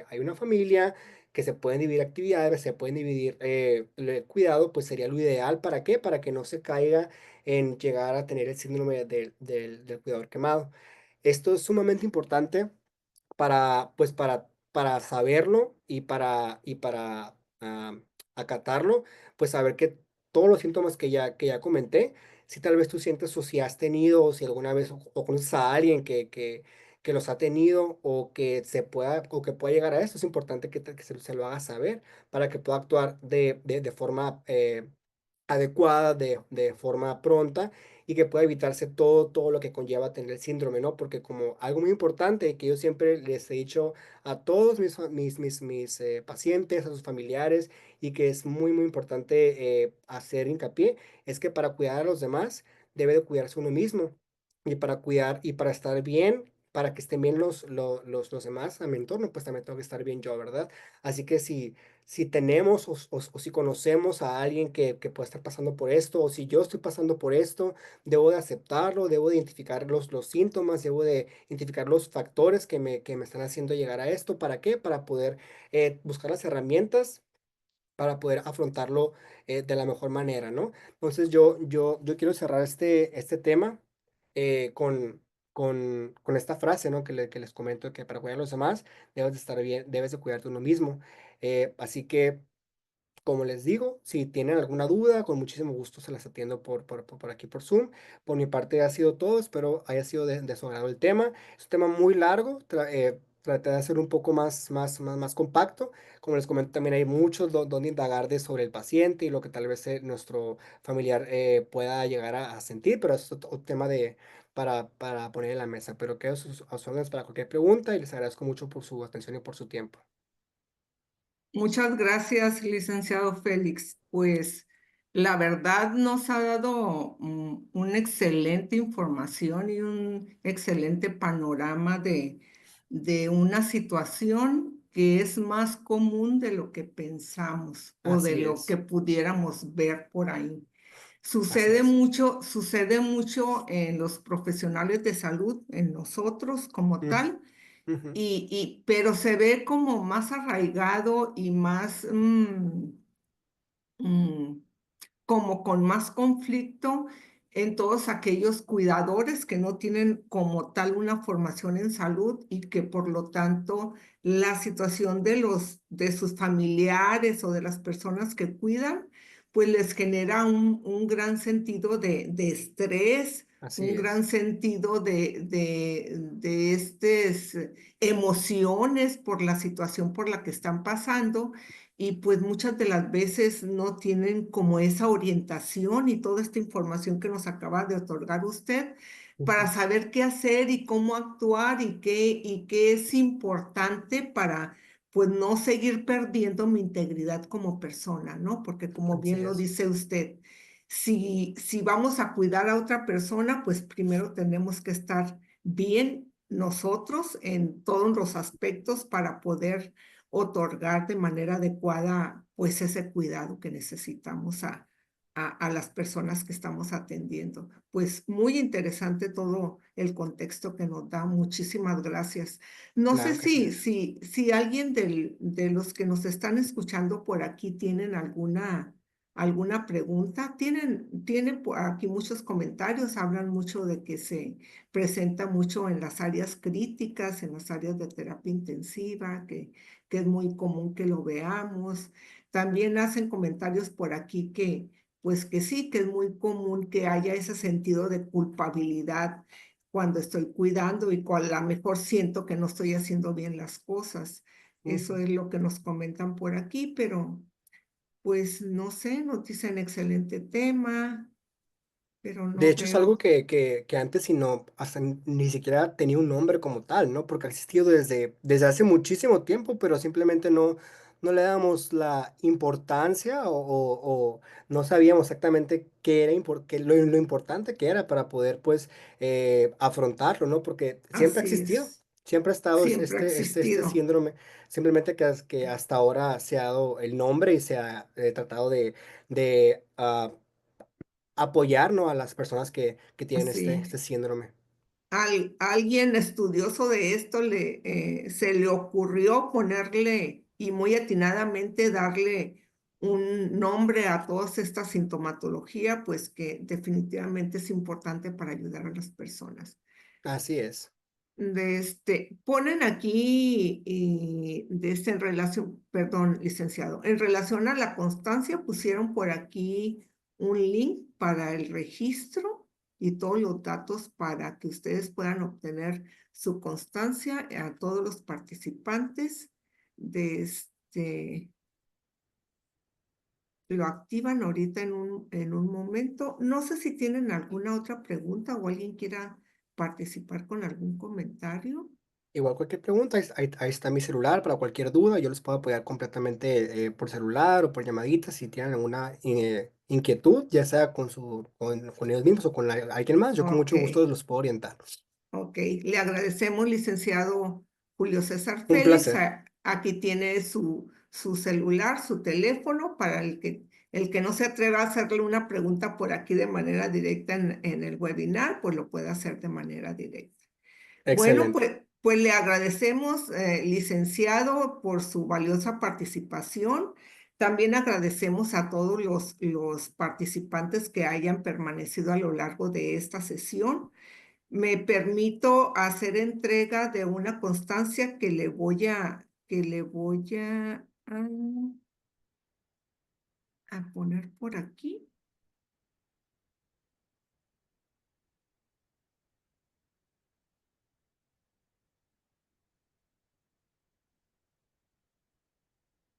hay una familia que se pueden dividir actividades, se pueden dividir el cuidado, pues sería lo ideal. ¿Para qué? Para que no se caiga en llegar a tener el síndrome del cuidador quemado. Esto es sumamente importante pues para saberlo y para acatarlo, pues saber que todos los síntomas que ya comenté, si tal vez tú sientes o si has tenido o si alguna vez o conoces a alguien que los ha tenido o que o que pueda llegar a esto, es importante que se lo haga saber para que pueda actuar de forma adecuada, de forma pronta y que pueda evitarse todo lo que conlleva tener el síndrome, ¿no? Porque como algo muy importante que yo siempre les he dicho a todos mis pacientes, a sus familiares, y que es muy importante hacer hincapié, es que para cuidar a los demás debe de cuidarse uno mismo. Y para cuidar y para estar bien, para que estén bien los demás a mi entorno, pues también tengo que estar bien yo, ¿verdad? Así que si tenemos o si conocemos a alguien que puede estar pasando por esto, o si yo estoy pasando por esto, debo de aceptarlo, debo de identificar los síntomas, debo de identificar los factores que me están haciendo llegar a esto. ¿Para qué? Para poder buscar las herramientas para poder afrontarlo de la mejor manera, ¿no? Entonces yo quiero cerrar este tema con esta frase, ¿no? Que les comento que para cuidar a los demás debes de estar bien, debes de cuidarte uno mismo. Así que como les digo, si tienen alguna duda, con muchísimo gusto se las atiendo por aquí por Zoom. Por mi parte ha sido todo, espero haya sido de su agrado el tema. Es un tema muy largo, traté de hacer un poco más compacto. Como les comento, también hay muchos donde indagar sobre el paciente y lo que tal vez nuestro familiar pueda llegar a sentir, pero es otro tema para poner en la mesa. Pero quedo a sus órdenes para cualquier pregunta y les agradezco mucho por su atención y por su tiempo. Muchas gracias, licenciado Félix. Pues la verdad nos ha dado una excelente información y un excelente panorama de una situación que es más común de lo que pensamos o de Así lo que es, pudiéramos ver por ahí. así es. Sucede mucho en los profesionales de salud, en nosotros como Ujú, tal, ujú. pero se ve como más arraigado y más, mm, como con más conflicto en todos aquellos cuidadores que no tienen como tal una formación en salud y que por lo tanto la situación de sus familiares o de las personas que cuidan, pues les genera un gran sentido de estrés, Así un gran es. sentido de estas emociones por la situación por la que están pasando y pues muchas de las veces no tienen como esa orientación y toda esta información que nos acaba de otorgar usted para Ujú. saber qué hacer y cómo actuar y qué es importante para pues no seguir perdiendo mi integridad como persona, ¿no? Porque como Así bien lo es. dice usted, si vamos a cuidar a otra persona, pues primero tenemos que estar bien nosotros en todos los aspectos para poder otorgar de manera adecuada pues ese cuidado que necesitamos a las personas que estamos atendiendo. Pues muy interesante todo el contexto que nos da. Muchísimas gracias. No sé Claro que sí. si alguien de los que nos están escuchando por aquí tienen alguna pregunta. Tienen por aquí muchos comentarios, hablan mucho de que se presenta mucho en las áreas críticas, en las áreas de terapia intensiva, que es muy común que lo veamos. También hacen comentarios por aquí pues que sí, que es muy común que haya ese sentido de culpabilidad cuando estoy cuidando y cuando a lo mejor siento que no estoy haciendo bien las cosas. Eso Ujú. es lo que nos comentan por aquí, pero pues no sé, nos dicen excelente tema, pero De no hecho, es algo veo. que antes sino hasta ni siquiera tenía un nombre como tal, ¿no? Porque ha existido desde hace muchísimo tiempo, pero simplemente no le damos la importancia o no sabíamos exactamente qué era lo importante que era para poder, pues, afrontarlo, ¿no? Porque siempre ha Así existido, es, siempre ha estado siempre ha este existido. síndrome, simplemente que hasta ahora se ha dado el nombre y se ha tratado de apoyar, ¿no? A las personas que tienen Así. este síndrome. Alguien estudioso de esto se le ocurrió ponerle y muy atinadamente darle un nombre a toda esta sintomatología, pues que definitivamente es importante para ayudar a las personas. Así es. Ponen aquí, en relación, perdón, licenciado, en relación a la constancia, pusieron por aquí un link para el registro y todos los datos para que ustedes puedan obtener su constancia a todos los participantes. De lo activan ahorita en un momento. No sé si tienen alguna otra pregunta o alguien quiera participar con algún comentario. Igual cualquier pregunta, ahí está mi celular para cualquier duda. Yo les puedo apoyar completamente por celular o por llamaditas si tienen alguna inquietud, ya sea con ellos mismos o con alguien más. Yo con Ok. mucho gusto los puedo orientar. Ok, le agradecemos, licenciado Julio César Un Félix. placer. Aquí tiene su celular, su teléfono, para el que no se atreva a hacerle una pregunta por aquí de manera directa en el webinar, pues lo puede hacer de manera directa. Bueno, Excelente. pues le agradecemos, licenciado, por su valiosa participación. También agradecemos a todos los participantes que hayan permanecido a lo largo de esta sesión. Me permito hacer entrega de una constancia a poner por aquí.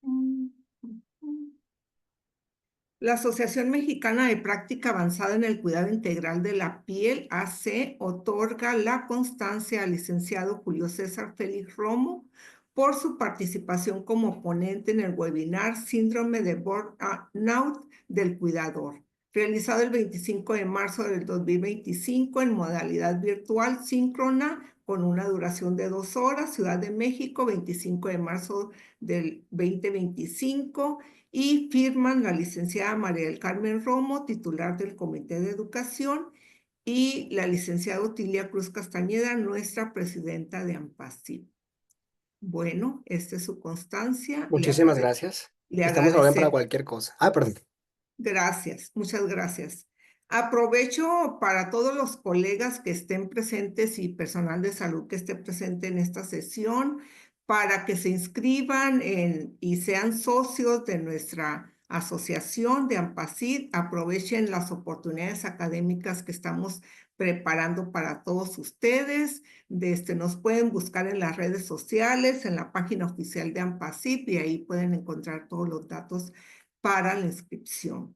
Mm, mm, mm. La Asociación Mexicana de Práctica Avanzada en el Cuidado Integral de la Piel, AC, otorga la constancia al licenciado Julio César Félix Romo por su participación como ponente en el webinar Síndrome de Burnout del Cuidador, realizado el 25 de marzo del 2025 en modalidad virtual síncrona con una duración de 2 horas, Ciudad de México, 25 de marzo del 2025, y firman la licenciada María del Carmen Romo, titular del Comité de Educación, y la licenciada Otilia Cruz Castañeda, nuestra presidenta de AMPACIP. Bueno, esta es su constancia. Muchísimas gracias. Le Estamos a la orden para agradece. cualquier cosa. Ah, perdón. Gracias, muchas gracias. Aprovecho para todos los colegas que estén presentes y personal de salud que esté presente en esta sesión para que se inscriban y sean socios de nuestra asociación de AMPACID. Aprovechen las oportunidades académicas que estamos preparando para todos ustedes. Nos pueden buscar en las redes sociales, en la página oficial de AMPACID, y ahí pueden encontrar todos los datos para la inscripción.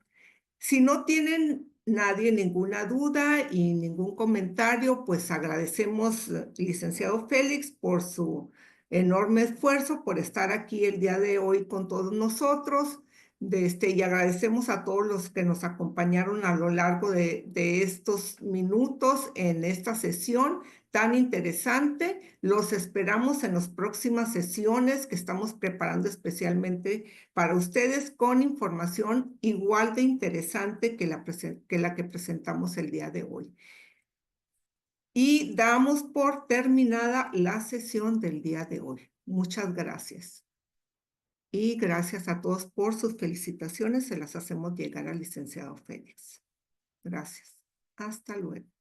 Si no tienen nadie ninguna duda y ningún comentario, pues agradecemos, licenciado Félix, por su enorme esfuerzo, por estar aquí el día de hoy con todos nosotros. Y agradecemos a todos los que nos acompañaron a lo largo de estos minutos en esta sesión tan interesante. Los esperamos en las próximas sesiones que estamos preparando especialmente para ustedes, con información igual de interesante que la que presentamos el día de hoy. Y damos por terminada la sesión del día de hoy. Muchas gracias. Y gracias a todos por sus felicitaciones. Se las hacemos llegar al licenciado Félix. Gracias. Hasta luego.